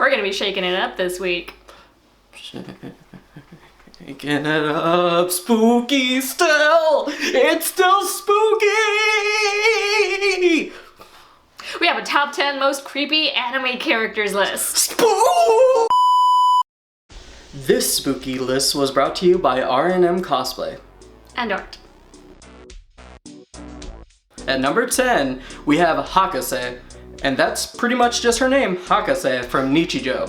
We're gonna be shaking it up this week. Shaking it up, spooky still. It's still spooky. We have a top 10 most creepy anime characters list. Spook! This spooky list was brought to you by R&M Cosplay. And art. At number 10, we have Hakase, and that's pretty much just her name, Hakase from Nichijou.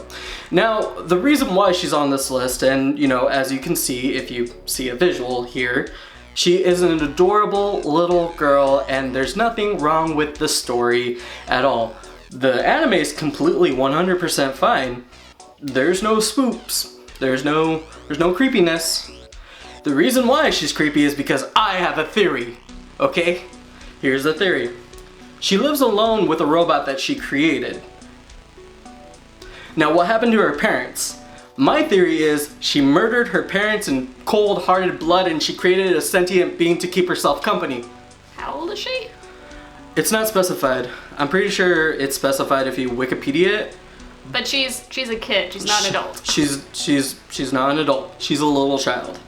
Now, the reason why she's on this list, and you know, as you can see if you see a visual here, she is an adorable little girl, and there's nothing wrong with the story at all. The anime is completely 100% fine. There's no spoops. There's no creepiness. The reason why she's creepy is because I have a theory, okay? Here's the theory. She lives alone with a robot that she created. Now, what happened to her parents? My theory is she murdered her parents in cold-hearted blood and she created a sentient being to keep herself company. How old is she? It's not specified. I'm pretty sure it's specified if you Wikipedia it. But she's a kid. She's not an adult. She's not an adult. She's a little child.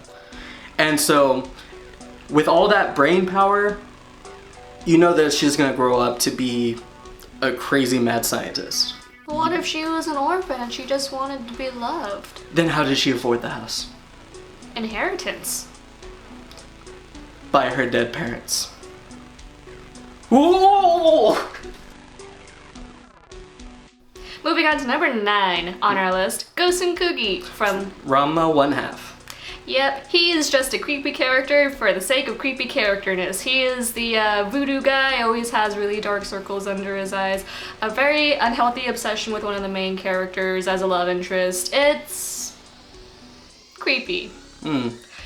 And so, with all that brain power, you know that she's gonna grow up to be a crazy mad scientist. What if she was an orphan and she just wanted to be loved? Then how did she afford the house? Inheritance. By her dead parents. Whoa! Moving on to number 9 on our list, Gosunkugi from Ranma 1/2. Yep, he is just a creepy character for the sake of creepy characterness. He is the voodoo guy, always has really dark circles under his eyes. A very unhealthy obsession with one of the main characters as a love interest. It's creepy.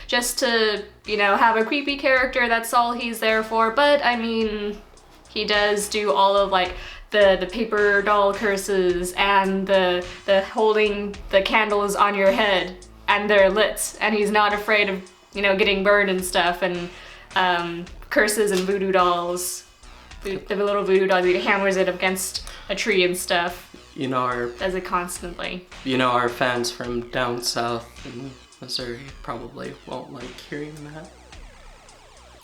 Just to, you know, have a creepy character, that's all he's there for. But, I mean, he does do all of, like, the paper doll curses and the holding the candles on your head. And they're lit, and he's not afraid of, you know, getting burned and stuff, and curses and voodoo dolls. The little voodoo doll, he hammers it against a tree and stuff. You know, does it constantly. You know, our fans from down south in Missouri probably won't like hearing that.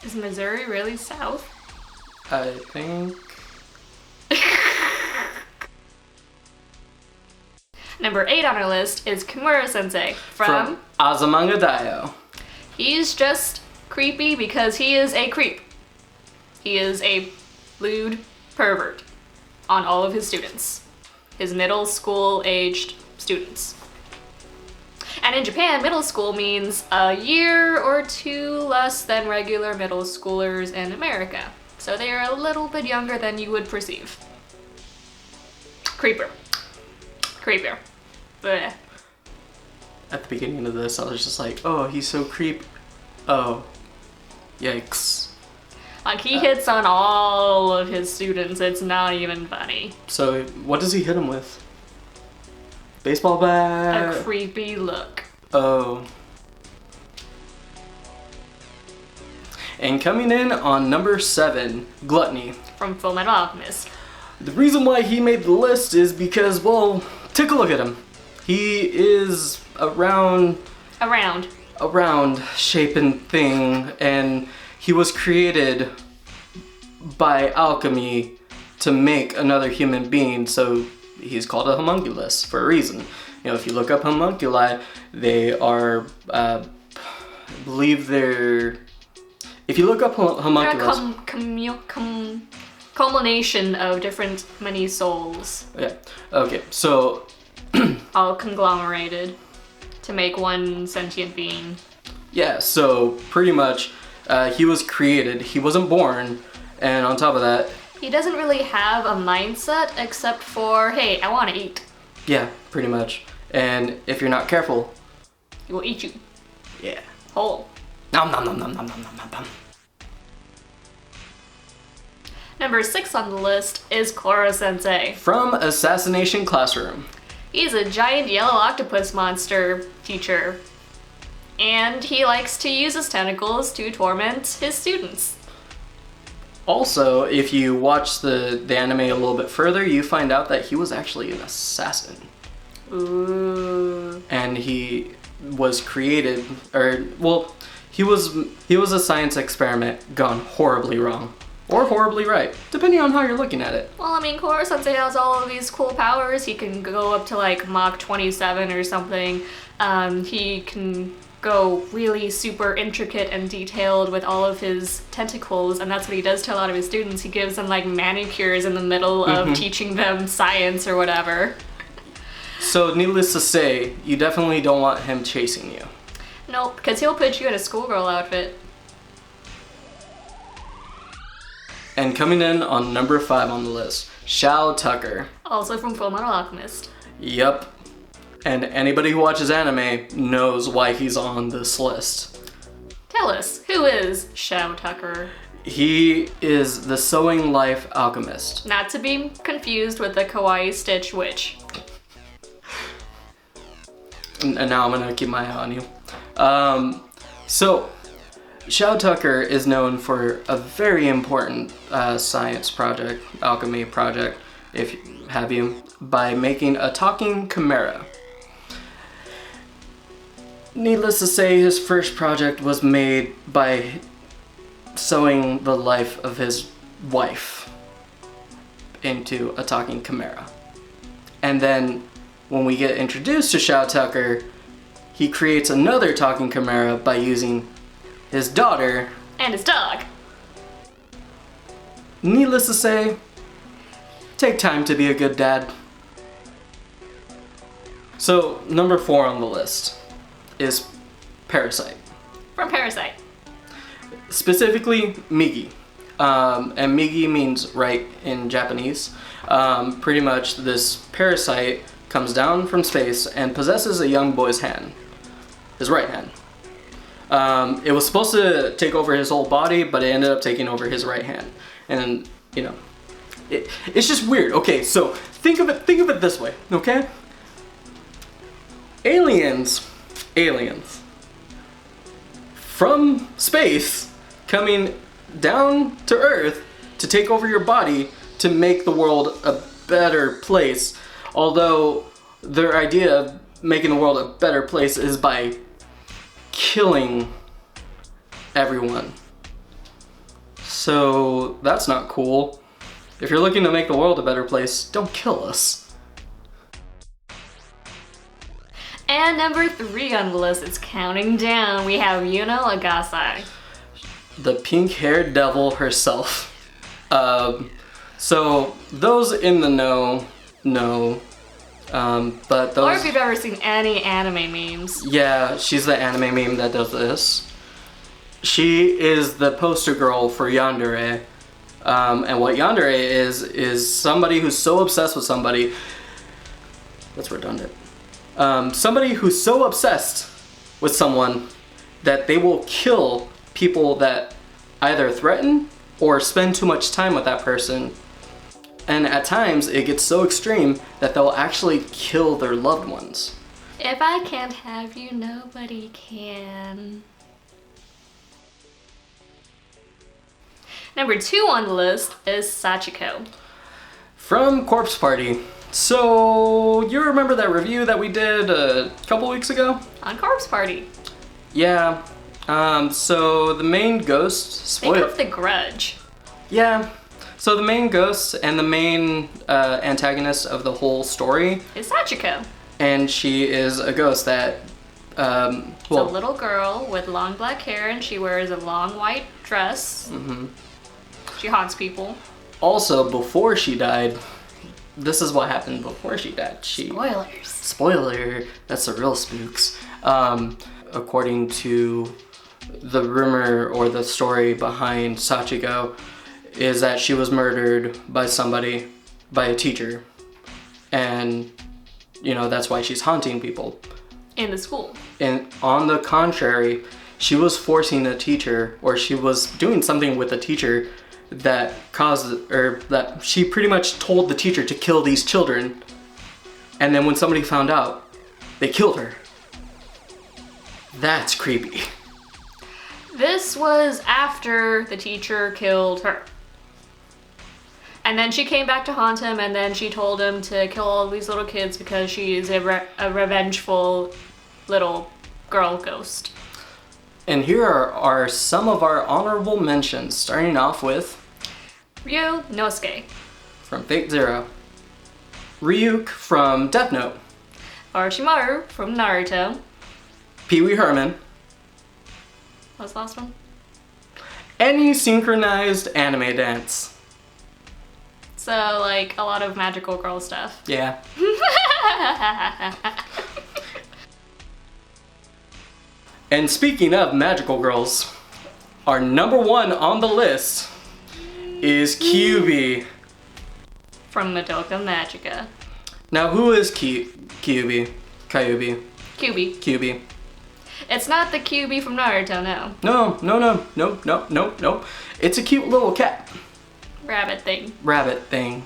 Is Missouri really south? I think. Number 8 on our list is Kimura-sensei from Azumanga Daioh. He's just creepy because he is a creep. He is a lewd pervert on all of his students. His middle school aged students. And in Japan, middle school means a year or 2 less than regular middle schoolers in America. So they are a little bit younger than you would perceive. Creeper. Creeper. Blech. At the beginning of this, I was just like, oh, he's so creep. Oh. Yikes. Like, he hits on all of his students. It's not even funny. So, what does he hit him with? Baseball bat? A creepy look. Oh. And coming in on number 7, Gluttony. From Fullmetal Alchemist. The reason why he made the list is because, well, take a look at him. He is a round shapen thing, and he was created by alchemy to make another human being, so he's called a homunculus for a reason. You know, if you look up homunculi, they are, I believe they're, if you look up homunculus... They're a culmination of different many souls. Yeah, okay, so... all conglomerated to make one sentient being. Yeah, so pretty much he was created, he wasn't born, and on top of that... He doesn't really have a mindset except for, hey, I want to eat. Yeah, pretty much. And if you're not careful... He will eat you. Yeah. Whole. Nom nom nom nom nom nom nom nom. Number 6 on the list is Koro-sensei. From Assassination Classroom. He's a giant yellow octopus monster teacher. And he likes to use his tentacles to torment his students. Also, if you watch the anime a little bit further, you find out that he was actually an assassin. Ooh. And he was created, he was a science experiment gone horribly wrong. Or horribly right, depending on how you're looking at it. Well, I mean, Koro-sensei has all of these cool powers. He can go up to like Mach 27 or something. He can go really super intricate and detailed with all of his tentacles, and that's what he does to a lot of his students. He gives them like manicures in the middle of teaching them science or whatever. So needless to say, you definitely don't want him chasing you. Nope, because he'll put you in a schoolgirl outfit. And coming in on number 5 on the list, Shou Tucker. Also from Fullmetal Alchemist. Yep. And anybody who watches anime knows why he's on this list. Tell us, who is Shou Tucker? He is the Sewing Life Alchemist. Not to be confused with the Kawaii Stitch Witch. And now I'm gonna keep my eye on you. So, Shou Tucker is known for a very important science project, alchemy project, by making a talking chimera. Needless to say, his first project was made by sewing the life of his wife into a talking chimera. And then, when we get introduced to Shou Tucker, he creates another talking chimera by using his daughter and his dog. Needless to say, take time to be a good dad. So, number 4 on the list is Parasite. From Parasite. Specifically, Migi. And Migi means right in Japanese. Pretty much this parasite comes down from space and possesses a young boy's hand. His right hand. It was supposed to take over his whole body, but it ended up taking over his right hand. And, you know, it's just weird. Okay, so think of it this way, okay? Aliens from space coming down to Earth to take over your body to make the world a better place. Although their idea of making the world a better place is by killing everyone. So that's not cool. If you're looking to make the world a better place, don't kill us. And number 3 on the list, it's counting down. We have Yuno Agasai. The pink-haired devil herself. So those in the know. But those... Or if you've ever seen any anime memes. Yeah, she's the anime meme that does this. She is the poster girl for yandere. And what yandere is somebody who's so obsessed with somebody... That's redundant. Somebody who's so obsessed with someone that they will kill people that either threaten or spend too much time with that person. And at times, it gets so extreme that they'll actually kill their loved ones. If I can't have you, nobody can. Number 2 on the list is Sachiko. From Corpse Party. So, you remember that review that we did a couple weeks ago? On Corpse Party. Yeah. So the main ghost... Think of The Grudge. Yeah. So the main ghost and the main antagonist of the whole story is Sachiko. And she is a ghost that... It's a little girl with long black hair and she wears a long white dress. Mm-hmm. She haunts people. Also, before she died... This is what happened before she died. Spoilers. Spoiler. That's the real spooks. According to the rumor or the story behind Sachiko, is that she was murdered by somebody, by a teacher. And, you know, that's why she's haunting people. In the school. And on the contrary, she was forcing a teacher, or she was doing something with a teacher that caused, or that she pretty much told the teacher to kill these children, and then when somebody found out, they killed her. That's creepy. This was after the teacher killed her. And then she came back to haunt him, and then she told him to kill all these little kids because she is a revengeful little girl ghost. And here are some of our honorable mentions, starting off with Ryunosuke. from Fate Zero, Ryuk from Death Note, Orochimaru from Naruto. Pee Wee Herman, What's the last one? any synchronized anime dance. So, like, a lot of magical girl stuff. Yeah. And speaking of magical girls, our number one on the list is Kyuubi. From Madoka Magica. Now, who is Kyuubi? Kyuubi. Kyuubi. It's not the Kyuubi from Naruto, no. No. It's a cute little cat. Rabbit Thing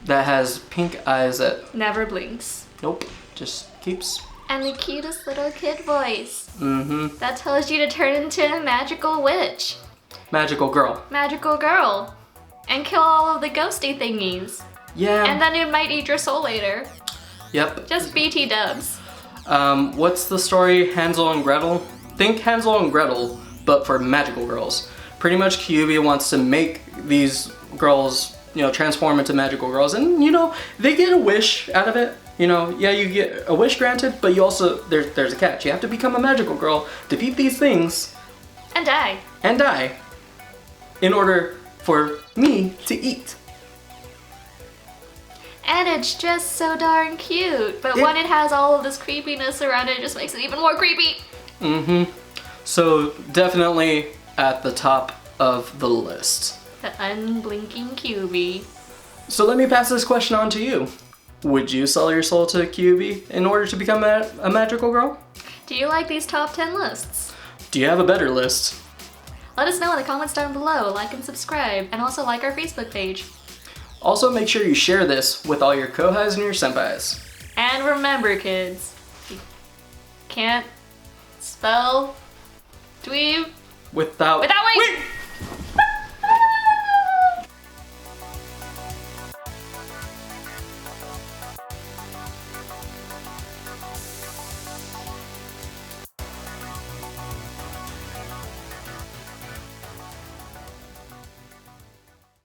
that has pink eyes that never blinks. nope, just keeps. And the cutest little kid voice. Mm-hmm. That tells you to turn into a magical witch. Magical girl. Magical girl. And kill all of the ghosty thingies. Yeah. And then it might eat your soul later. Yep. Just BT dubs. What's the story? Hansel and Gretel? Think Hansel and Gretel, but for magical girls. Pretty much Kyuubi wants to make these girls, transform into magical girls, and they get a wish out of it. Yeah, you get a wish granted, but you also there's a catch. You have to become a magical girl, defeat these things, and die. In order for me to eat. And it's just so darn cute. But when it has all of this creepiness around it, it just makes it even more creepy. Mm-hmm. So definitely at the top of the list. The unblinking Kyuubi. So let me pass this question on to you. Would you sell your soul to Kyuubi in order to become a magical girl? Do you like these top 10 lists? Do you have a better list? Let us know in the comments down below, like and subscribe, and also like our Facebook page. Also make sure you share this with all your kohais and your senpais. And remember kids, you can't spell dweeb without wait!